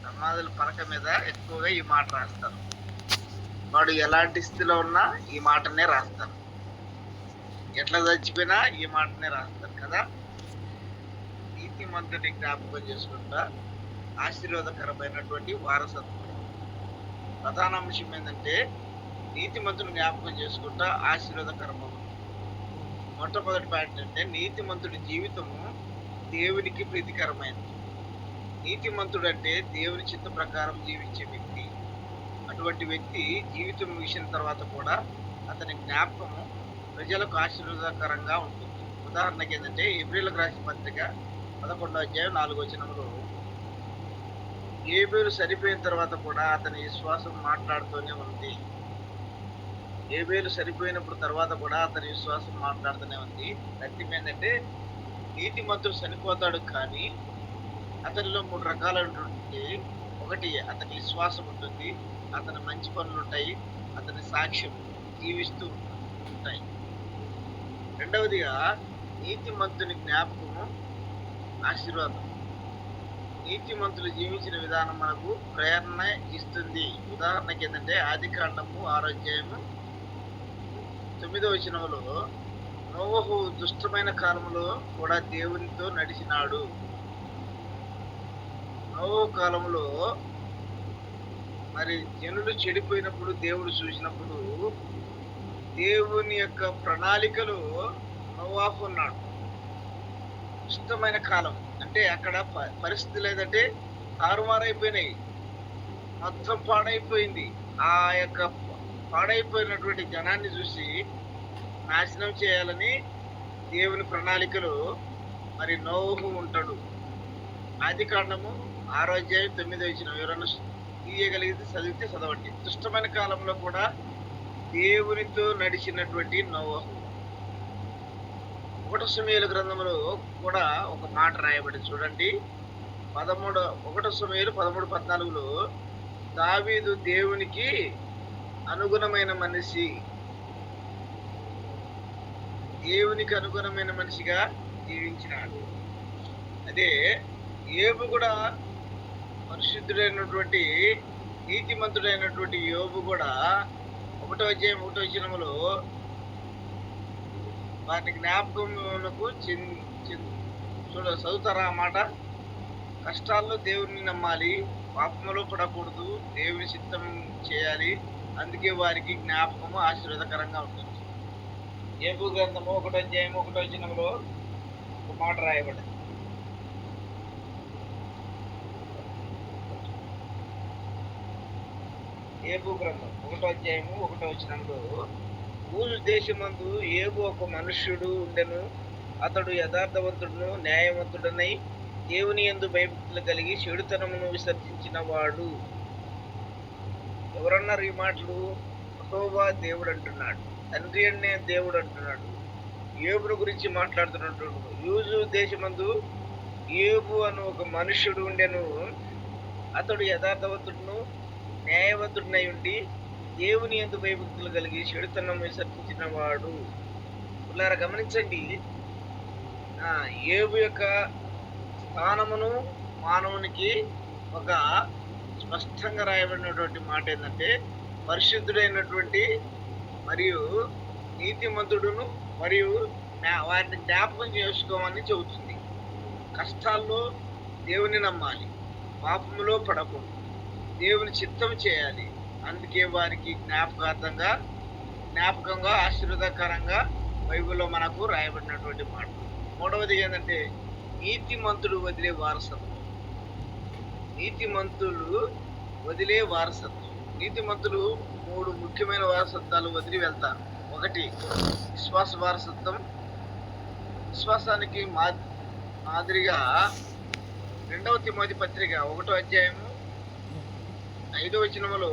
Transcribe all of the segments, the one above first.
సమాధుల పలక మీద ఎక్కువగా ఈ మాట రాస్తారు. వాడు ఎలాంటి స్థితిలో ఉన్నా ఈ మాటనే రాస్తారు. ఎట్లా చచ్చిపోయినా ఈ మాటనే రాస్తారు కదా! నీతిమంతుడిని జ్ఞాపకం చేసుకుంటా ఆశీర్వాదకరమైనటువంటి వారసత్వం. ప్రధాన అంశం ఏంటంటే నీతిమంతుని జ్ఞాపకం చేసుకుంటా ఆశీర్వాదకరము. మొట్టమొదటి పాయింట్ అంటే నీతిమంతుడి జీవితము దేవునికి ప్రీతికరమైనది. నీతిమంతుడు అంటే దేవుని చిత్త ప్రకారం జీవించే వ్యక్తి. అటువంటి వ్యక్తి జీవితం ముగిసిన తర్వాత కూడా అతని జ్ఞాపకము ప్రజలకు ఆశీర్వాదకరంగా ఉంటుంది. ఉదాహరణకి ఏంటంటే ఏప్రిల్కి రాసిన పత్రిక 11వ అధ్యాయం 4వ వచనంలో ఏబేలు చనిపోయిన తర్వాత కూడా అతని విశ్వాసం మాట్లాడుతూనే ఉంది. ఏబేలు చనిపోయినప్పుడు తర్వాత కూడా అతని విశ్వాసం మాట్లాడుతూనే ఉంది. అర్థం ఏంటంటే నీతిమంతుడు చనిపోతాడు కానీ అతనిలో 3 రకాలైనటువంటి ఒకటి అతని విశ్వాసం ఉంటుంది, అతని మంచి పనులు ఉంటాయి, అతని సాక్ష్యం జీవిస్తూ ఉంటాయి. రెండవదిగా నీతిమంతుని జ్ఞాపకము ఆశీర్వాదం. నీతిమంతులు జీవించిన విధానం మనకు ప్రేరణ ఇస్తుంది. ఉదాహరణకి ఏంటంటే ఆదికాండము 6వ అధ్యాయము 9వ వచనంలో నోవహు దుష్టమైన కాలంలో కూడా దేవునితో నడిచినాడు. నోవహు కాలంలో మరి జనులు చెడిపోయినప్పుడు దేవుడు చూసినప్పుడు దేవుని యొక్క ప్రణాళికలో నోవాహు ఉన్నాడు. దుష్టమైన కాలం అంటే అక్కడ పరిస్థితులు ఏదంటే తారుమారైపోయినాయి, మొత్తం పాడైపోయింది. ఆ యొక్క పాడైపోయినటువంటి జనాన్ని చూసి నాశనం చేయాలని దేవుని ప్రణాళికలో మరి నోవహు ఉంటాడు. ఆదికాండము 6వ అధ్యాయం 9వ వచనం ఎవరన్నా తీయగలిగితే చదివితే చదవండి. దుష్టమైన కాలంలో కూడా దేవునితో నడిచినటువంటి నోవహు. 1 సమూయేలు గ్రంథంలో కూడా ఒక మాట రాయబడి చూడండి. 1 సమూయేలు 13:14లో దావీదు దేవునికి అనుగుణమైన మనిషి, దేవునికి అనుగుణమైన మనిషిగా జీవించినాడు. అదే యోబు కూడా పరిశుద్ధుడైనటువంటి నీతిమంతుడైనటువంటి యోబు కూడా 1వ అధ్యాయం 1వ వచనంలో వాటి జ్ఞాపకములకు చదువుతారా ఆ మాట? కష్టాల్లో దేవుని నమ్మాలి, పాపములో పడకూడదు, దేవుని చిత్తం చేయాలి, అందుకే వారికి జ్ఞాపకము ఆశీర్వాదకరంగా ఉంటుంది. యోబు గ్రంథము 1వ అధ్యాయం 1వ వచనంలో ఒక మాట రాయబడింది. యోబు గ్రంథం 1వ అధ్యాయము 1వ వచనంలో ఊరు దేశమందు యోబు ఒక మనుష్యుడు ఉండెను. అతడు యథార్థవంతుడును న్యాయవంతుడనై దేవుని యందు భయభక్తులు కలిగి చెడుతనమును విసర్జించిన వాడు. ఎవరన్నారు ఈ మాటలు? యెహోవా దేవుడు అంటున్నాడు, తండ్రి అనే దేవుడు అంటున్నాడు. యోబును గురించి మాట్లాడుతున్నట్టు యూజు దేశమందు యోబు అను ఒక మనుష్యుడు ఉండెను. అతడు యథార్థవంతుడును న్యాయవంతుడినై ఉండి దేవుని యందు భయభక్తులు కలిగి చెడుతనం విసర్జించిన వాడు. ఇలా గమనించండి, యోబు యొక్క స్థానమును మానవునికి ఒక స్పష్టంగా రాయబడినటువంటి మాట ఏంటంటే పరిశుద్ధుడైనటువంటి మరియు నీతిమంతుడును మరియు వారిని జ్ఞాపకం చేసుకోమని చెబుతుంది. కష్టాల్లో దేవుని నమ్మాలి, పాపములో పడకూడదు, దేవుని చిత్తం చేయాలి, అందుకే వారికి జ్ఞాపకంగా ఆశీర్వాదకరంగా బైబిల్లో మనకు రాయబడినటువంటి మాట. మూడవది ఏంటంటే నీతిమంతుడు వదిలే వారసత్వం. నీతిమంతులు వదిలే వారసత్వం. నీతిమంతులు 3 ముఖ్యమైన వారసత్వాలు వదిలి వెళ్తారు. ఒకటి విశ్వాస వారసత్వం. విశ్వాసానికి మాదిరిగా 2వ తిమోతి పత్రిక 1వ అధ్యాయము 5వ వచనంలో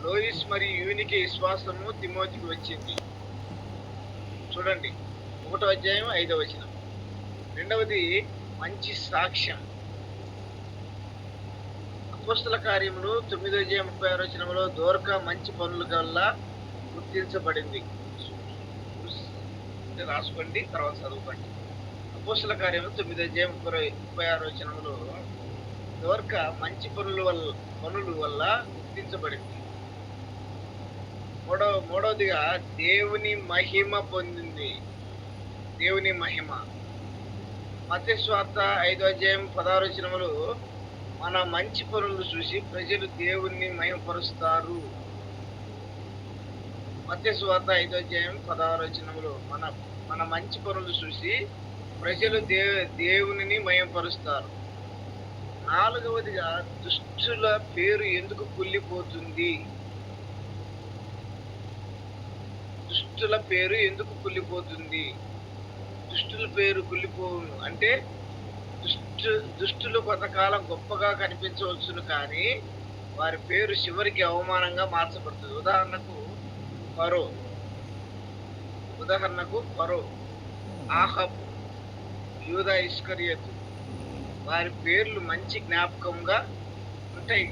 లోయిస్ మరియు యూనికి విశ్వాసము తిమోతికి వచ్చింది. చూడండి 1వ అధ్యాయం 5వ వచనం. రెండవది మంచి సాక్ష్యం. అపోస్తల కార్యములు 9వ అధ్యాయం 36వ వచనంలో దోర్క మంచి పనుల వల్ల గుర్తించబడింది. రాసుకోండి, తర్వాత చదువుకోండి. అపోస్తల కార్యములు 9వ అధ్యాయం 36వ వచనంలో దోర్క మంచి పనుల వల్ల గుర్తించబడింది. మూడవదిగా దేవుని మహిమ పొందింది. దేవుని మహిమ. మత్తయి సువార్త 5వ అధ్యాయం 16వ వచనములో మన మంచి పనులు చూసి ప్రజలు దేవుణ్ణి మహిమపరుస్తారు. మత్తయి సువార్త 5వ అధ్యాయం 16వ వచనములో మన మంచి పనులు చూసి ప్రజలు దేవునిని మహిమపరుస్తారు. నాలుగవదిగా దుష్టుల పేరు ఎందుకు కుళ్ళిపోతుంది? దుష్టుల పేరు ఎందుకు కుళ్ళిపోతుంది? దుష్టుల పేరు కుళ్ళిపోవును అంటే దుష్టులు కొంతకాలం గొప్పగా కనిపించవచ్చును, కానీ వారి పేరు చివరికి అవమానంగా మార్చబడుతుంది. ఉదాహరణకు ఫరో, ఆహాబు, యూదా ఇస్కరియోతు, వారి పేర్లు మంచి జ్ఞాపకంగా ఉంటాయి.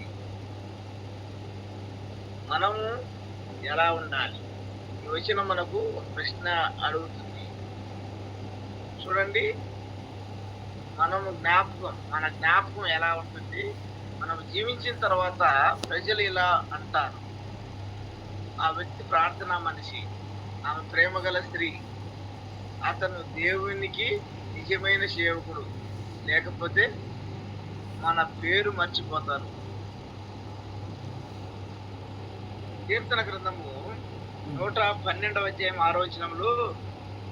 మనము ఎలా ఉండాలి? ఈ వచనం మనకు ఒక ప్రశ్న అడుగుతుంది. చూడండి, మన జ్ఞాపకం ఎలా ఉంటుంది? మనం జీవించిన తర్వాత ప్రజలు ఇలా అంటారు, ఆ వ్యక్తి ప్రార్థనా మనిషి, ఆమె ప్రేమగల స్త్రీ, అతను దేవునికి నిజమైన సేవకుడు. లేకపోతే మన పేరు మర్చిపోతారు. కీర్తన గ్రంథము 112వ అధ్యాయం 6వ వచనంలో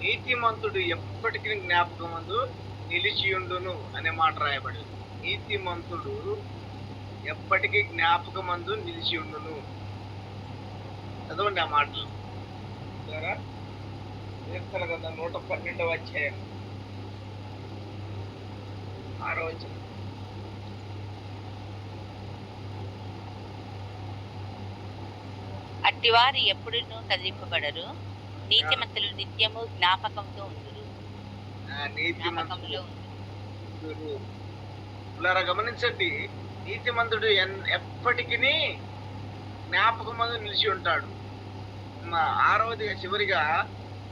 నీతిమంతుడు ఎప్పటికీ జ్ఞాపకమందు నిలిచియుండును అనే మాట రాయబడింది. నీతిమంతుడు ఎప్పటికీ జ్ఞాపకమందు నిలిచియుండును. చదవండి ఆ మాటలు. కీర్తన గ్రంథం 112వ అధ్యాయం 6వ వచనం. అట్టివారు ఎప్పుడునూ కదిలింపబడరు, నీతిమంతులు నిత్యము జ్ఞాపకంతో ఉండురు. గమనించండి, నీతిమంతుడు ఎప్పటికీ జ్ఞాపకమందు నిలిచి ఉంటాడు. 6వదిగా చివరిగా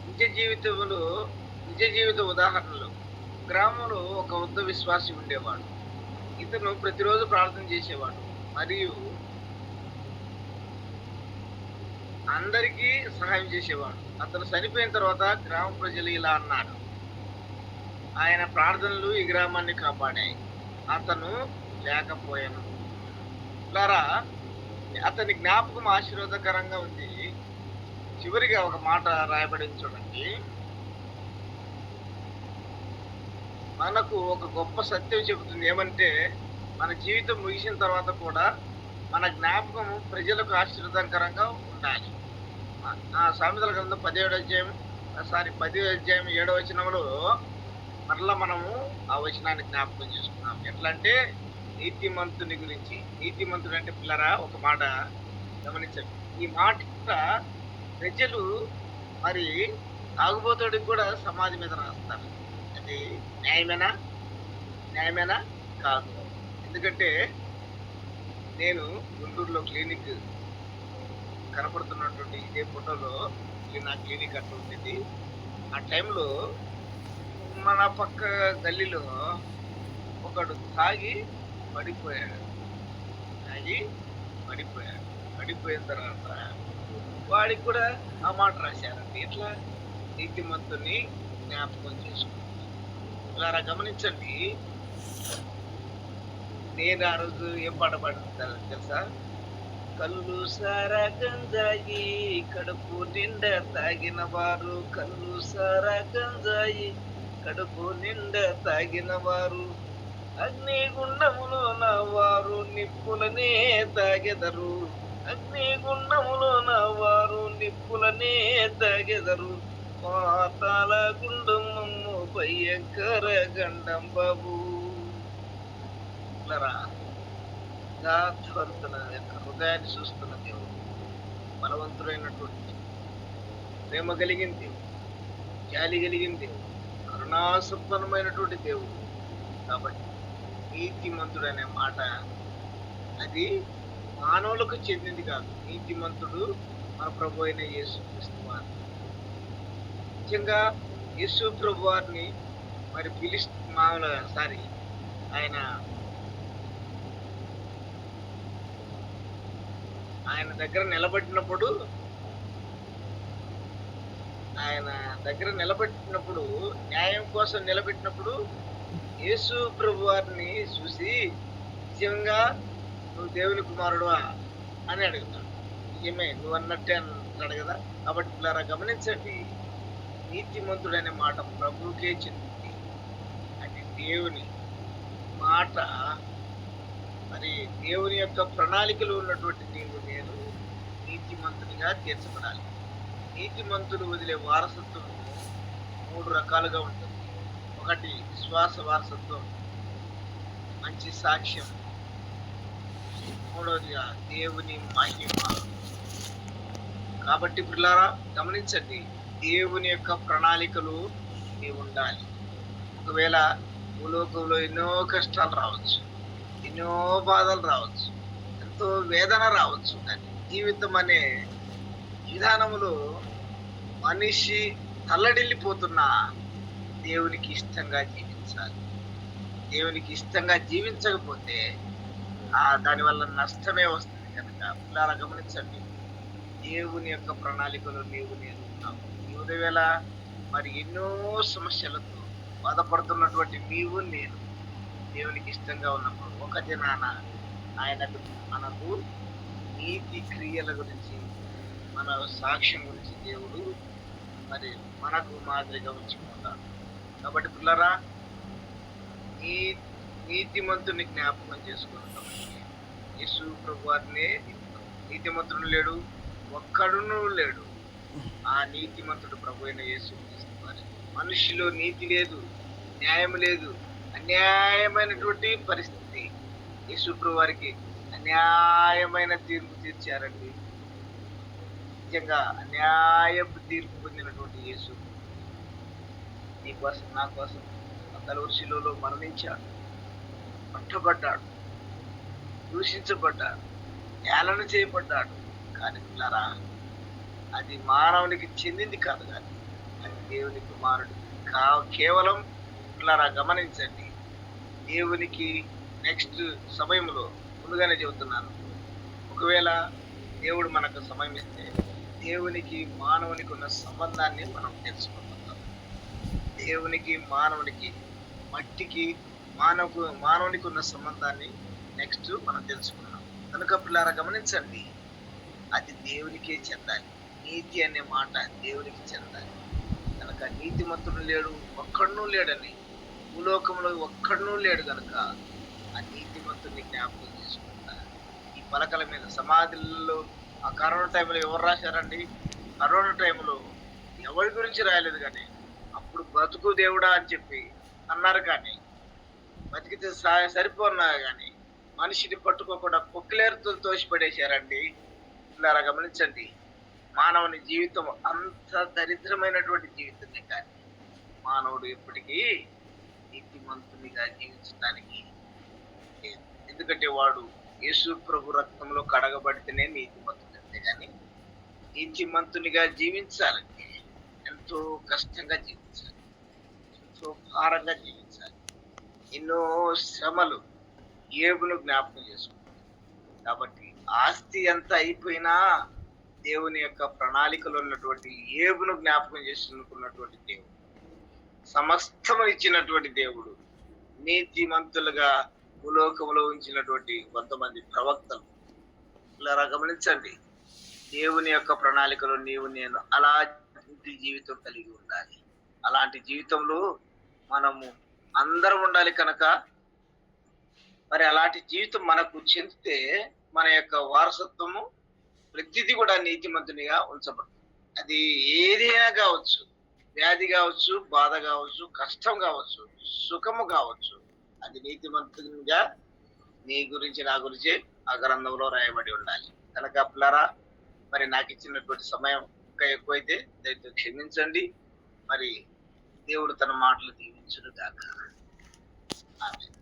నిజ జీవిత ఉదాహరణలు. గ్రామంలో ఒక వృద్ధ విశ్వాసి ఉండేవాడు. ఇతను ప్రతిరోజు ప్రార్థన చేసేవాడు మరియు అందరికీ సహాయం చేసేవాడు. అతను చనిపోయిన తర్వాత గ్రామ ప్రజలు ఇలా అన్నారు, ఆయన ప్రార్థనలు ఈ గ్రామాన్ని కాపాడాయి, అతను లేకపోయాను. అతని జ్ఞాపకం ఆశీర్వాదకరంగా ఉంది. చివరిగా ఒక మాట రాయబడింది చూడండి. మనకు ఒక గొప్ప సత్యం చెబుతుంది. ఏమంటే, మన జీవితం ముగిసిన తర్వాత కూడా మన జ్ఞాపకం ప్రజలకు ఆశీర్వాదకరంగా ఉండాలి. సామెతల గ్రంథం 10వ అధ్యాయం 7వ వచనంలో మరలా మనము ఆ వచనాన్ని జ్ఞాపకం చేసుకున్నాం. ఎట్లా అంటే, నీతిమంతుని గురించి. నీతిమంతుడు అంటే పిల్లరా, ఒక మాట గమనించండి. ఈ మాట ప్రజలు మరి తాగుబోతుడికి కూడా సమాధి మీద రాస్తారు. అది న్యాయమేనా? కాదు. ఎందుకంటే నేను గుంటూరులో క్లినిక్ కనపడుతున్నటువంటి ఇదే ఫోటోలో నా క్లినిక్ అట్లా ఉండేది. ఆ టైంలో మన పక్క గల్లీలో ఒకడు తాగి పడిపోయాడు. పడిపోయిన తర్వాత వాడికి కూడా ఆ మాట రాశారండి. ఇట్లా నీతిమంతుని జ్ఞాపకం చేసుకుంటారు. ఇలా గమనించండి, నేను ఆ రోజు ఏం పాట పాడుతాను తెలుసా? కళ్ళు సారా గంజాయి కడుపు నిండా తాగిన వారు, కళ్ళు సారా గంజాయి కడుపు నిండా తాగిన వారు, అగ్నిగుండములో నా వారు నిప్పులనే తాగెదరు, అగ్నిగుండములో నా వారు నిప్పులనే తాగెదరు, పాతాళ గుండము భయంకర గండం బాబు. హృదయాన్ని చూస్తున్న దేవుడు, బలవంతుడైనటువంటి, ప్రేమ కలిగిన దేవుడు, జాలి కలిగిన దేవుడు, కరుణాసంపన్నమైనటువంటి దేవుడు. కాబట్టి నీతిమంతుడు అనే మాట అది మానవులకు చెందింది కాదు. నీతిమంతుడు మన ప్రభు అయిన యేసుక్రీస్తు వారు. ముఖ్యంగా యేసు ప్రభు వారిని మరి ఆయన ఆయన దగ్గర నిలబెట్టినప్పుడు ఆయన దగ్గర నిలబెట్టినప్పుడు న్యాయం కోసం నిలబెట్టినప్పుడు యేసు ప్రభు వారిని చూసి నిజంగా నువ్వు దేవుని కుమారుడువా అని అడుగుతాడు. నిజమే నువ్వు అన్నట్టే అంటాడు కదా. కాబట్టి పిల్లరా గమనించండి, నీతిమంతుడనే మాట ప్రభువుకే చెందింది. అది దేవుని మాట. మరి దేవుని యొక్క ప్రణాళికలో ఉన్నటువంటి నీవు నేను నీతిమంతునిగా తీర్చబడాలి. నీతిమంతులు వదిలే వారసత్వం 3 రకాలుగా ఉంటుంది. ఒకటి విశ్వాస వారసత్వం, మంచి సాక్ష్యం, మూడవదిగా దేవుని మహిమ. కాబట్టి పిల్లారా గమనించండి, దేవుని యొక్క ప్రణాళికలు నీవు ఉండాలి. ఒకవేళ భూలోకంలో ఎన్నో కష్టాలు రావచ్చు, ఎన్నో బాధలు రావచ్చు, ఎంతో వేదన రావచ్చు, కానీ జీవితం అనే విధానములో మనిషి తల్లడిల్లిపోతున్నా దేవునికి ఇష్టంగా జీవించాలి. దేవునికి ఇష్టంగా జీవించకపోతే దానివల్ల నష్టమే వస్తుంది. కనుక పిల్లల గమనించండి, దేవుని యొక్క ప్రణాళికలో నీవు నేను ఉన్నావు. ఈ ఉదయవేళ మరి ఎన్నో సమస్యలతో బాధపడుతున్నటువంటి నీవు నేను దేవునికి ఇష్టంగా ఉన్నప్పుడు ఒక దినాన మనకు నీతి క్రియల గురించి, మన సాక్ష్యం గురించి దేవుడు మరి మనకు మాదిరిగా ఉంచుకుంటాడు. కాబట్టి పిల్లరా, నీతిమంతుని జ్ఞాపకం చేసుకుంటాం. యేసు ప్రభు వారినే నీతిమంతుడు లేడు, ఒక్కడును లేడు. ఆ నీతిమంతుడు ప్రభు అయిన యేసు క్రీస్తు వారు. మనిషిలో నీతి లేదు, న్యాయం లేదు, అన్యాయమైనటువంటి పరిస్థితి. యేసు ప్రభు వారికి అన్యాయమైన తీర్పు తీర్చారండి. నిజంగా అన్యాయపు తీర్పు పొందినటువంటి యేసు నీ కోసం, నా కోసం కలువరి శిలువలో మరణించాడు, పట్టబడ్డాడు, దూషించబడ్డాడు, ఏలన చేయబడ్డాడు. కానీ పిల్లరా, అది మానవునికి చెందింది కాదు, కానీ అది దేవుని కుమారుడు. కేవలం పిల్లరా గమనించండి, దేవునికి నెక్స్ట్ సమయంలో ముందుగానే చెబుతున్నాను, ఒకవేళ దేవుడు మనకు సమయం ఇస్తే దేవునికి మానవునికి ఉన్న సంబంధాన్ని మనం తెలుసుకుంటున్నాం. దేవునికి మానవునికి, మట్టికి మానవునికి ఉన్న సంబంధాన్ని నెక్స్ట్ మనం తెలుసుకున్నాం. కనుక పిల్లారా గమనించండి, అది దేవునికే చెందాలి. నీతి అనే మాట దేవునికి చెందాలి. కనుక నీతిమంతుడు లేడు, ఒక్కడునూ లేడని, భూలోకంలో ఒక్కడునూ లేడు. కనుక ఆ నీతిమంతుడిని జ్ఞాపకం చేసుకుంటా ఈ పలకల మీద సమాధుల్లో ఆ కరోనా టైంలో ఎవరు రాశారండి? కరోనా టైంలో ఎవరి గురించి రాయలేదు, కానీ అప్పుడు బతుకు దేవుడా అని చెప్పి అన్నారు. కానీ బతికితే సరిపోన్నా కానీ మనిషిని పట్టుకోకుండా పొక్కిలేరుతో తోసిపడేశారండి. ఇలా గమనించండి, మానవుని జీవితం అంత దరిద్రమైనటువంటి జీవితమే, కానీ మానవుడు ఎప్పటికీ నీతిమంతునిగా జీవించడానికి, ఎందుకంటే వాడు యేసు ప్రభు రక్తంలో కడగబడితేనే నీతిమంతుడు. అంతే కానీ నీతిమంతునిగా జీవించాలంటే ఎంతో కష్టంగా జీవించాలి, ఎంతో భారంగా జీవించాలి. ఎన్నో శ్రమలు ఏబును జ్ఞాపకం చేసుకుంటారు. కాబట్టి ఆస్తి ఎంత అయిపోయినా దేవుని యొక్క ప్రణాళికలో ఉన్నటువంటి ఏబును జ్ఞాపకం చేసుకున్నటువంటి దేవుడు, సమస్తము ఇచ్చినటువంటి దేవుడు, నీతిమంతులుగా భూలోకంలో ఉంచినటువంటి కొంతమంది ప్రవక్తలు. ఇలా గమనించండి, దేవుని యొక్క ప్రణాళికలో నీవు నేను అలాంటి జీవితం కలిగి ఉండాలి. అలాంటి జీవితంలో మనము అందరం ఉండాలి. కనుక మరి అలాంటి జీవితం మనకు చెందితే మన యొక్క వారసత్వము ప్రతిదీ కూడా నీతిమంతునిగా ఉంచబడుతుంది. అది ఏదైనా కావచ్చు, వ్యాధి కావచ్చు, బాధ కావచ్చు, కష్టం కావచ్చు, సుఖము కావచ్చు, అది నీతిమంతునిగా నీ గురించి, నా గురించి ఆ గ్రంథంలో రాయబడి ఉండాలి. కనుక పిల్లరా, మరి నాకు ఇచ్చినటువంటి సమయం ఇంకా ఎక్కువైతే దయతో క్షమించండి. మరి దేవుడు తన మాటలు దీవించును గాక. ఆమేన్.